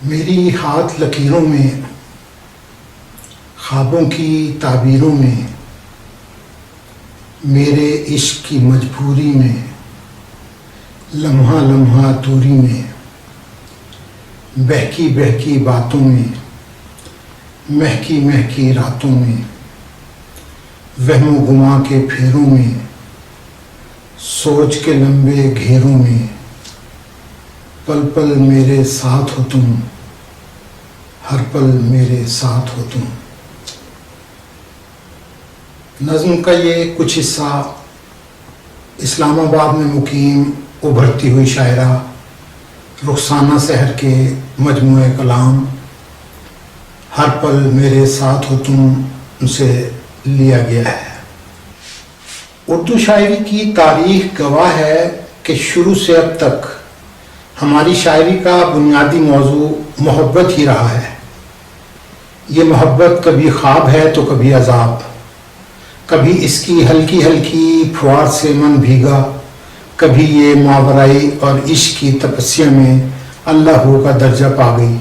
میری ہاتھ لکیروں میں، خوابوں کی تعبیروں میں، میرے عشق کی مجبوری میں، لمحہ لمحہ دوری میں، بہکی بہکی باتوں میں، مہکی مہکی راتوں میں، وہم و گما کے پھیروں میں، سوچ کے لمبے گھیروں میں، پل پل میرے ساتھ ہو تم، ہر پل میرے ساتھ ہو تم۔ نظم کا یہ کچھ حصہ اسلام آباد میں مقیم ابھرتی ہوئی شاعرہ رخسانہ سحر کے مجموعہ کلام ہر پل میرے ساتھ ہو تم سے لیا گیا ہے۔ اردو شاعری کی تاریخ گواہ ہے کہ شروع سے اب تک ہماری شاعری کا بنیادی موضوع محبت ہی رہا ہے۔ یہ محبت کبھی خواب ہے تو کبھی عذاب، کبھی اس کی ہلکی ہلکی پھوار سے من بھیگا، کبھی یہ ماورائی اور عشق کی تپسیا میں اللہ ہو کا درجہ پا گئی،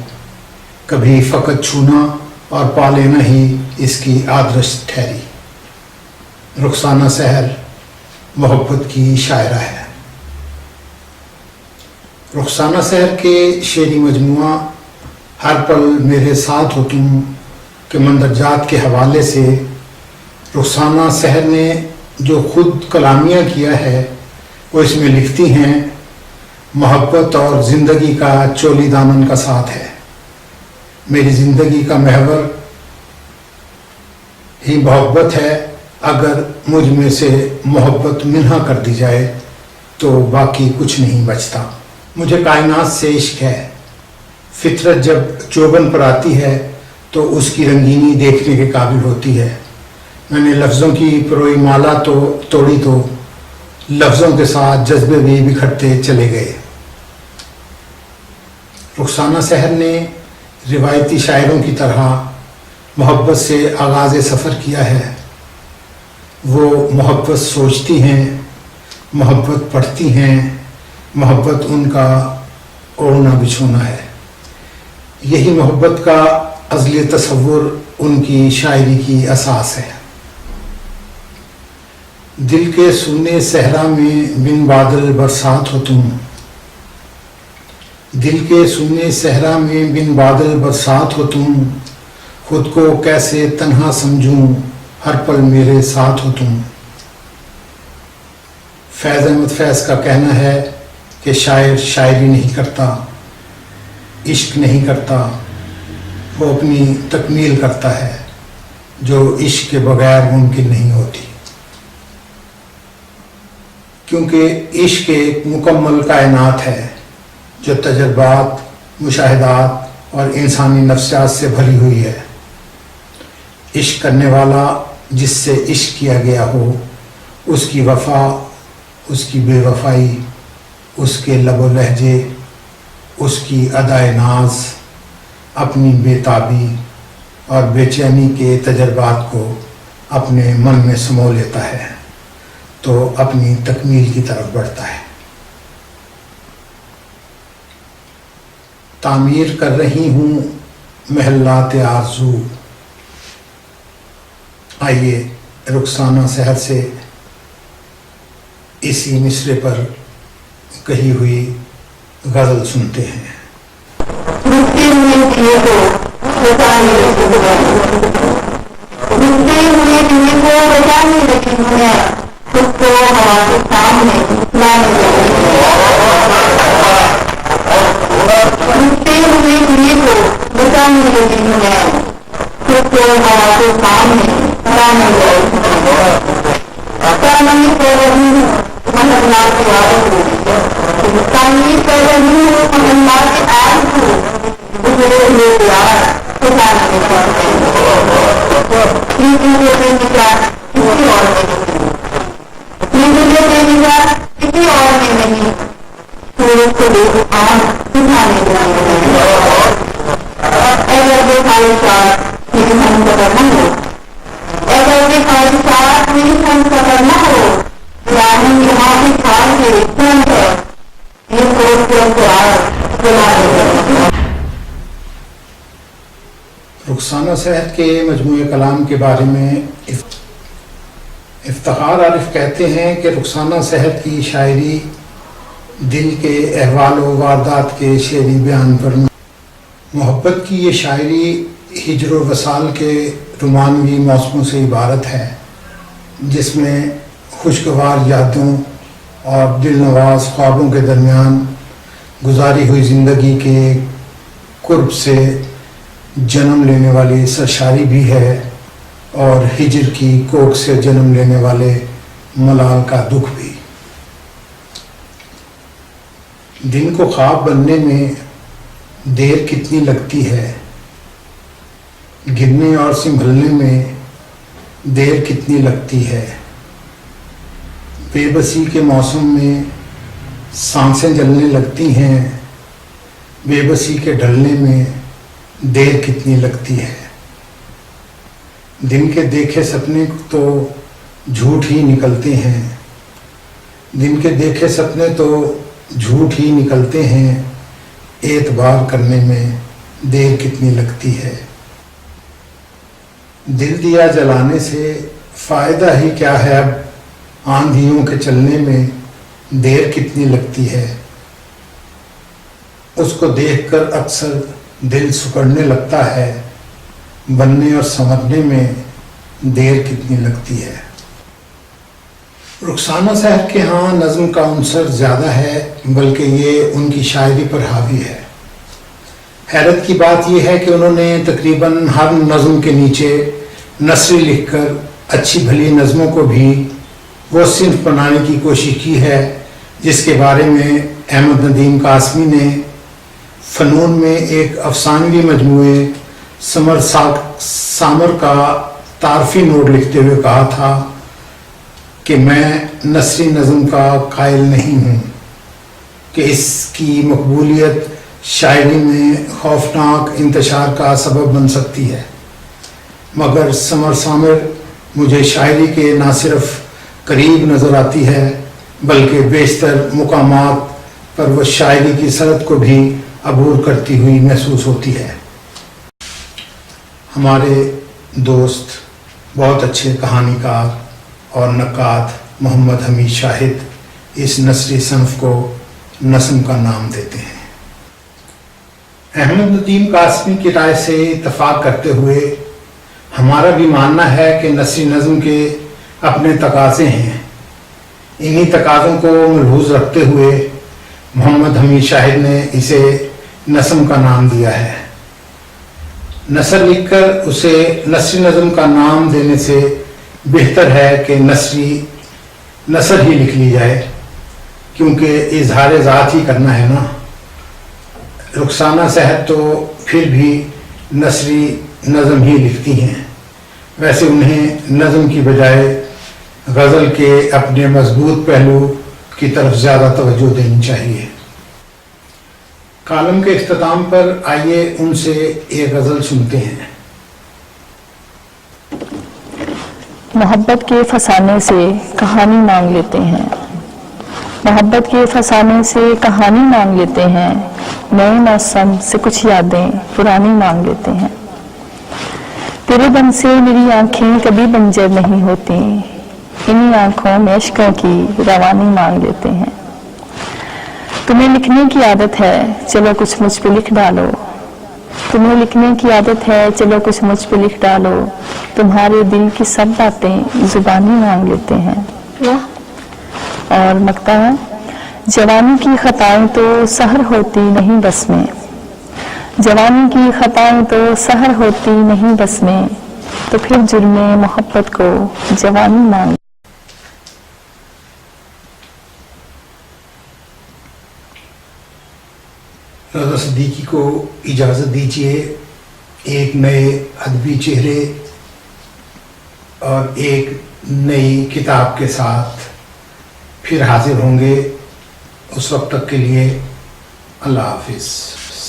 کبھی فقط چھونا اور پا لینا ہی اس کی آدرش ٹھہری۔ رخسانہ سحر محبت کی شاعرہ ہے۔ رخسانہ سحر کے شعری مجموعہ ہر پل میرے ساتھ ہو تم کے مندرجات کے حوالے سے رخسانہ سحر نے جو خود کلامیہ کیا ہے وہ اس میں لکھتی ہیں: محبت اور زندگی کا چولی دامن کا ساتھ ہے، میری زندگی کا محور ہی محبت ہے، اگر مجھ میں سے محبت منحا کر دی جائے تو باقی کچھ نہیں بچتا۔ مجھے کائنات سے عشق ہے، فطرت جب چوبن پر آتی ہے تو اس کی رنگینی دیکھنے کے قابل ہوتی ہے۔ میں نے لفظوں کی پروئی مالا تو توڑی تو لفظوں کے ساتھ جذبے بھی بکھرتے چلے گئے۔ رخسانہ سحر نے روایتی شاعروں کی طرح محبت سے آغاز سفر کیا ہے۔ وہ محبت سوچتی ہیں، محبت پڑھتی ہیں، محبت ان کا اوڑھنا بچھونا ہے۔ یہی محبت کا ازلی تصور ان کی شاعری کی اساس ہے۔ دل کے سونے صحرا میں بن بادل برسات ہو تم، دل کے سونے صحرا میں بن بادل برسات ہو تم، خود کو کیسے تنہا سمجھوں ہر پل میرے ساتھ ہو تم۔ فیض احمد فیض کا کہنا ہے کہ شاعر شاعری نہیں کرتا، عشق نہیں کرتا، وہ اپنی تکمیل کرتا ہے جو عشق کے بغیر ممکن نہیں ہوتی، کیونکہ عشق ایک مکمل کائنات ہے جو تجربات، مشاہدات اور انسانی نفسیات سے بھری ہوئی ہے۔ عشق کرنے والا جس سے عشق کیا گیا ہو، اس کی وفا، اس کی بے وفائی، اس کے لب و لہجے، اس کی ادائے ناز، اپنی بے تابی اور بے چینی کے تجربات کو اپنے من میں سمو لیتا ہے تو اپنی تکمیل کی طرف بڑھتا ہے۔ تعمیر کر رہی ہوں محلات آرزو، آئیے رخسانہ سحر سے اسی مصرے پر کہی ہوئی غزل سنتے ہیں۔ رخسانہ سحر کے مجموعہ کلام کے بارے میں افتخار عارف کہتے ہیں کہ رخسانہ سحر کی شاعری دل کے احوال و واردات کے شعری بیان پر محبت کی یہ شاعری ہجر و وصال کے رومانوی موسموں سے عبارت ہے، جس میں خوشگوار یادوں اور دل نواز خوابوں کے درمیان گزاری ہوئی زندگی کے قرب سے جنم لینے والی سرشاری بھی ہے اور ہجر کی کوکھ سے جنم لینے والے ملال کا دکھ بھی۔ دن کو خواب بننے میں دیر کتنی لگتی ہے، گرنے اور سنبھلنے میں دیر کتنی لگتی ہے، بے بسی کے موسم میں سانسیں جلنے لگتی ہیں، بے بسی کے ڈھلنے میں دیر کتنی لگتی ہے۔ دن کے دیکھے سپنے تو جھوٹ ہی نکلتے ہیں، دن کے دیکھے سپنے تو جھوٹ ہی نکلتے ہیں، اعتبار کرنے میں دیر کتنی لگتی ہے۔ دل دیا جلانے سے فائدہ ہی کیا ہے، اب آندھیوں کے چلنے میں دیر کتنی لگتی ہے۔ اس کو دیکھ کر اکثر دل سکڑنے لگتا ہے، بننے اور سنورنے میں دیر کتنی لگتی ہے۔ رخسانہ سحر کے ہاں نظم کا عنصر زیادہ ہے، بلکہ یہ ان کی شاعری پر حاوی ہے۔ حیرت کی بات یہ ہے کہ انہوں نے تقریباً ہر نظم کے نیچے نثری لکھ کر اچھی بھلی نظموں کو بھی وہ صنف بنانے کی کوشش کی ہے جس کے بارے میں احمد ندیم قاسمی نے فنون میں ایک افسانوی مجموعے سامر کا تعارفی نوٹ لکھتے ہوئے کہا تھا کہ میں نثری نظم کا قائل نہیں ہوں کہ اس کی مقبولیت شاعری میں خوفناک انتشار کا سبب بن سکتی ہے، مگر سامر مجھے شاعری کے نہ صرف قریب نظر آتی ہے بلکہ بیشتر مقامات پر وہ شاعری کی سرحد کو بھی عبور کرتی ہوئی محسوس ہوتی ہے۔ ہمارے دوست بہت اچھے کہانی کار اور نقاد محمد حمید شاہد اس نثری صنف کو نظم کا نام دیتے ہیں۔ احمد ندیم قاسمی کی رائے سے اتفاق کرتے ہوئے ہمارا بھی ماننا ہے کہ نثری نظم کے اپنے تقاضے ہیں، انہی تقاضوں کو ملحوظ رکھتے ہوئے محمد حمید شاہد نے اسے نظم کا نام دیا ہے۔ نثر لکھ کر اسے نثری نظم کا نام دینے سے بہتر ہے کہ نثر ہی لکھ لی جائے، کیونکہ اظہار ذات ہی کرنا ہے نا۔ رخسانہ سحر تو پھر بھی نثری نظم ہی لکھتی ہیں، ویسے انہیں نظم کی بجائے غزل کے اپنے مضبوط پہلو کی طرف زیادہ توجہ دینی چاہیے۔ کالم کے اختتام پر آئیے ان سے ایک غزل سنتے ہیں۔ محبت کے فسانے سے کہانی مانگ لیتے ہیں، محبت کے فسانے سے کہانی مانگ لیتے ہیں، نئے موسم سے کچھ یادیں پرانی مانگ لیتے ہیں۔ تیرے دم سے میری آنکھیں کبھی بنجر نہیں ہوتی، انہی آنکھوں میں عشقوں کی روانی مانگ لیتے ہیں۔ تمہیں لکھنے کی عادت ہے چلو کچھ مجھ پہ لکھ ڈالو، تمہیں لکھنے کی عادت ہے چلو کچھ مجھ پہ لکھ ڈالو، تمہارے دل کی سب باتیں زبانی مانگ لیتے ہیں۔ اور مکتا ہے، جوانی کی خطائیں تو سحر ہوتی نہیں بس میں، جوانی کی خطائیں تو سحر ہوتی نہیں بس میں، تو پھر جرم محبت کو جوانی مانگ۔ رضا صدیقی کو اجازت دیجیے، ایک نئے ادبی چہرے اور ایک نئی کتاب کے ساتھ پھر حاضر ہوں گے۔ اس وقت تک کے لیے اللہ حافظ۔